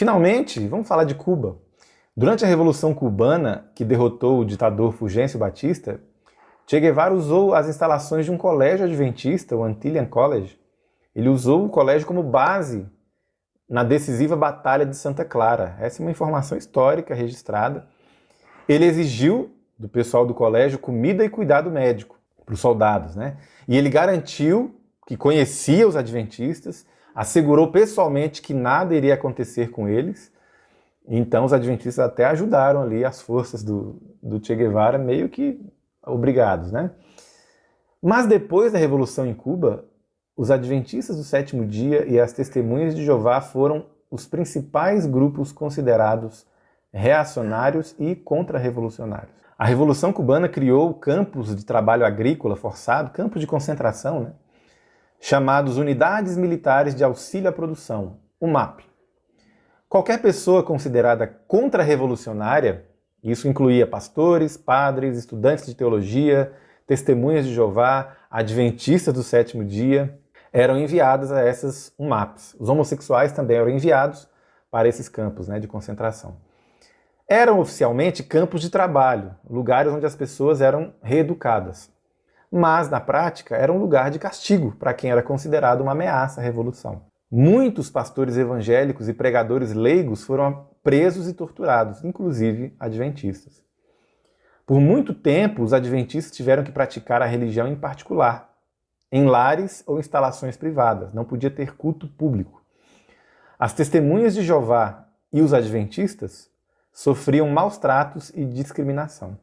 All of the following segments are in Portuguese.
Finalmente, vamos falar de Cuba. Durante a Revolução Cubana, que derrotou o ditador Fulgêncio Batista, Che Guevara usou as instalações de um colégio adventista, o Antilian College. Ele usou o colégio como base na decisiva Batalha de Santa Clara. Essa é uma informação histórica registrada. Ele exigiu do pessoal do colégio comida e cuidado médico para os soldados, né? E ele garantiu que conhecia os adventistas, assegurou pessoalmente que nada iria acontecer com eles. Então os adventistas até ajudaram ali as forças do Che Guevara, meio que obrigados, né? Mas depois da Revolução em Cuba, os adventistas do sétimo dia e as testemunhas de Jeová foram os principais grupos considerados reacionários e contra-revolucionários. A Revolução Cubana criou campos de trabalho agrícola forçado, campos de concentração, né? Chamados Unidades Militares de Auxílio à Produção, UMAP. Qualquer pessoa considerada contra-revolucionária, isso incluía pastores, padres, estudantes de teologia, testemunhas de Jeová, adventistas do sétimo dia, eram enviadas a essas UMAPs. Os homossexuais também eram enviados para esses campos, né, de concentração. Eram oficialmente campos de trabalho, lugares onde as pessoas eram reeducadas. Mas, na prática, era um lugar de castigo para quem era considerado uma ameaça à revolução. Muitos pastores evangélicos e pregadores leigos foram presos e torturados, inclusive adventistas. Por muito tempo, os adventistas tiveram que praticar a religião em particular, em lares ou instalações privadas, não podia ter culto público. As testemunhas de Jeová e os adventistas sofriam maus tratos e discriminação.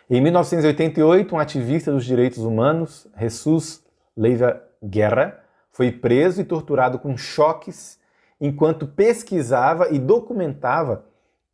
Em 1988, um ativista dos direitos humanos, Jesus Leiva Guerra, foi preso e torturado com choques enquanto pesquisava e documentava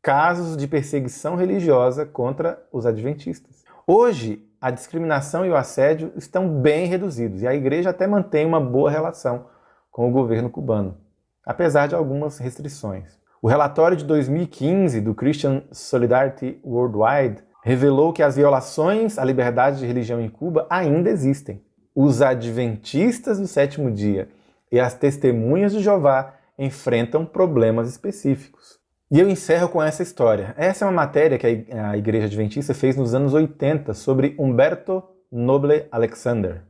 casos de perseguição religiosa contra os adventistas. Hoje, a discriminação e o assédio estão bem reduzidos e a igreja até mantém uma boa relação com o governo cubano, apesar de algumas restrições. O relatório de 2015 do Christian Solidarity Worldwide revelou que as violações à liberdade de religião em Cuba ainda existem. Os adventistas do sétimo dia e as testemunhas de Jeová enfrentam problemas específicos. E eu encerro com essa história. Essa é uma matéria que a Igreja Adventista fez nos anos 80 sobre Humberto Noble Alexander.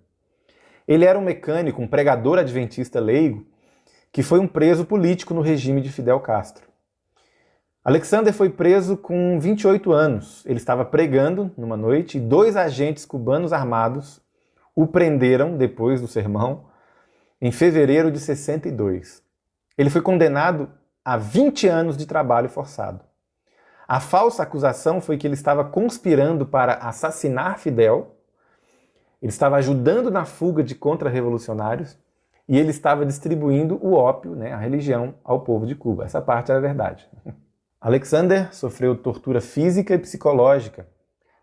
Ele era um mecânico, um pregador adventista leigo, que foi um preso político no regime de Fidel Castro. Alexander foi preso com 28 anos. Ele estava pregando numa noite e 2 agentes cubanos armados o prenderam depois do sermão em fevereiro de 62. Ele foi condenado a 20 anos de trabalho forçado. A falsa acusação foi que ele estava conspirando para assassinar Fidel, ele estava ajudando na fuga de contra-revolucionários e ele estava distribuindo o ópio, né, a religião, ao povo de Cuba. Essa parte era verdade. Alexander sofreu tortura física e psicológica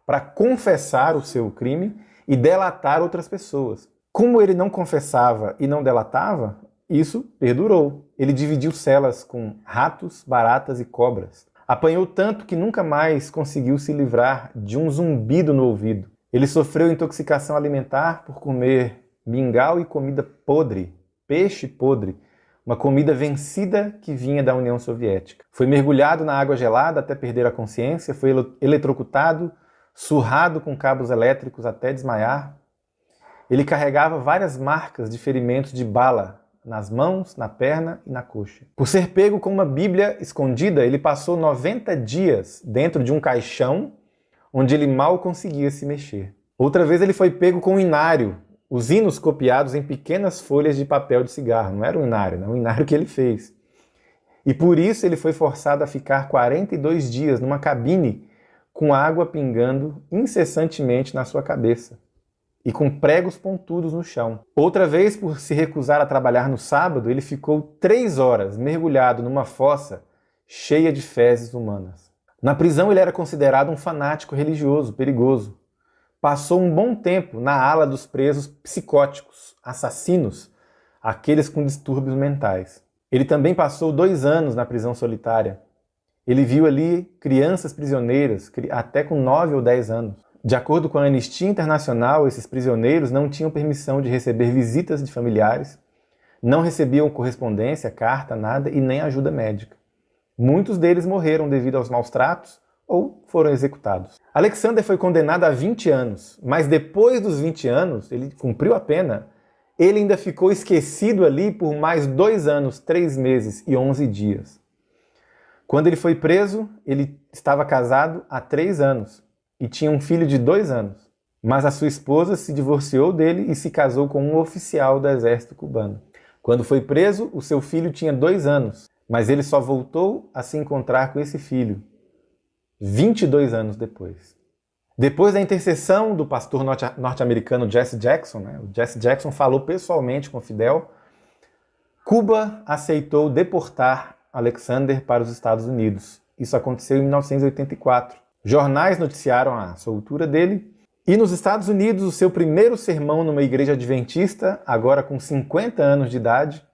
para confessar o seu crime e delatar outras pessoas. Como ele não confessava e não delatava, isso perdurou. Ele dividiu celas com ratos, baratas e cobras. Apanhou tanto que nunca mais conseguiu se livrar de um zumbido no ouvido. Ele sofreu intoxicação alimentar por comer mingau e comida podre, peixe podre, uma comida vencida que vinha da União Soviética. Foi mergulhado na água gelada até perder a consciência, foi eletrocutado, surrado com cabos elétricos até desmaiar. Ele carregava várias marcas de ferimentos de bala nas mãos, na perna e na coxa. Por ser pego com uma Bíblia escondida, ele passou 90 dias dentro de um caixão onde ele mal conseguia se mexer. Outra vez ele foi pego com um inário, os hinos copiados em pequenas folhas de papel de cigarro. Não era um inário, não, um inário que ele fez. E por isso ele foi forçado a ficar 42 dias numa cabine com água pingando incessantemente na sua cabeça e com pregos pontudos no chão. Outra vez, por se recusar a trabalhar no sábado, ele ficou 3 horas mergulhado numa fossa cheia de fezes humanas. Na prisão ele era considerado um fanático religioso, perigoso. Passou um bom tempo na ala dos presos psicóticos, assassinos, aqueles com distúrbios mentais. Ele também passou 2 anos na prisão solitária. Ele viu ali crianças prisioneiras, até com 9 ou 10 anos. De acordo com a Anistia Internacional, esses prisioneiros não tinham permissão de receber visitas de familiares, Não recebiam correspondência, carta, nada e nem ajuda médica. Muitos deles morreram devido aos maus tratos ou foram executados. Alexander foi condenado a 20 anos, mas depois dos 20 anos, ele cumpriu a pena, ele ainda ficou esquecido ali por mais 2 anos, 3 meses e 11 dias. Quando ele foi preso, ele estava casado há 3 anos e tinha um filho de 2 anos. Mas a sua esposa se divorciou dele e se casou com um oficial do exército cubano. Quando foi preso, o seu filho tinha 2 anos, mas ele só voltou a se encontrar com esse filho 22 anos depois. Depois da intercessão do pastor norte-americano Jesse Jackson, o Jesse Jackson falou pessoalmente com Fidel, Cuba aceitou deportar Alexander para os Estados Unidos. Isso aconteceu em 1984. Jornais noticiaram a soltura dele. E nos Estados Unidos, o seu primeiro sermão numa igreja adventista, agora com 50 anos de idade,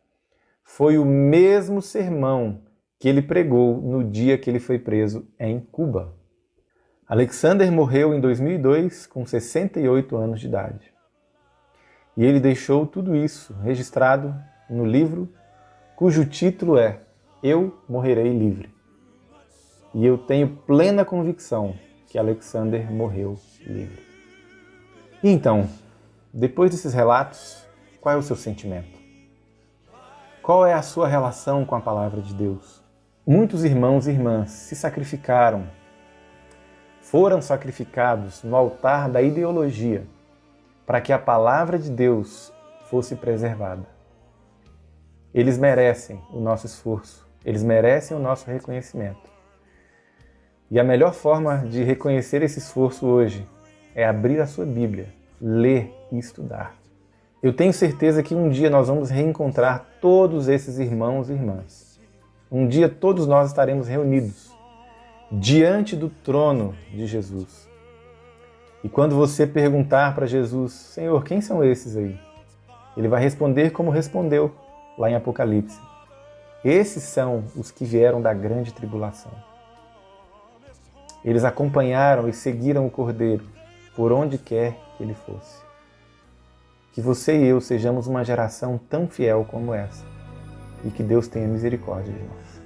foi o mesmo sermão que ele pregou no dia que ele foi preso em Cuba. Alexander morreu em 2002 com 68 anos de idade. E ele deixou tudo isso registrado no livro cujo título é Eu Morrerei Livre. E eu tenho plena convicção que Alexander morreu livre. E então, depois desses relatos, qual é o seu sentimento? Qual é a sua relação com a palavra de Deus? Muitos irmãos e irmãs se sacrificaram, foram sacrificados no altar da ideologia para que a palavra de Deus fosse preservada. Eles merecem o nosso esforço, eles merecem o nosso reconhecimento. E a melhor forma de reconhecer esse esforço hoje é abrir a sua Bíblia, ler e estudar. Eu tenho certeza que um dia nós vamos reencontrar todos esses irmãos e irmãs. Um dia todos nós estaremos reunidos diante do trono de Jesus. E quando você perguntar para Jesus, Senhor, quem são esses aí? Ele vai responder como respondeu lá em Apocalipse. Esses são os que vieram da grande tribulação. Eles acompanharam e seguiram o Cordeiro por onde quer que ele fosse. Que você e eu sejamos uma geração tão fiel como essa e que Deus tenha misericórdia de nós.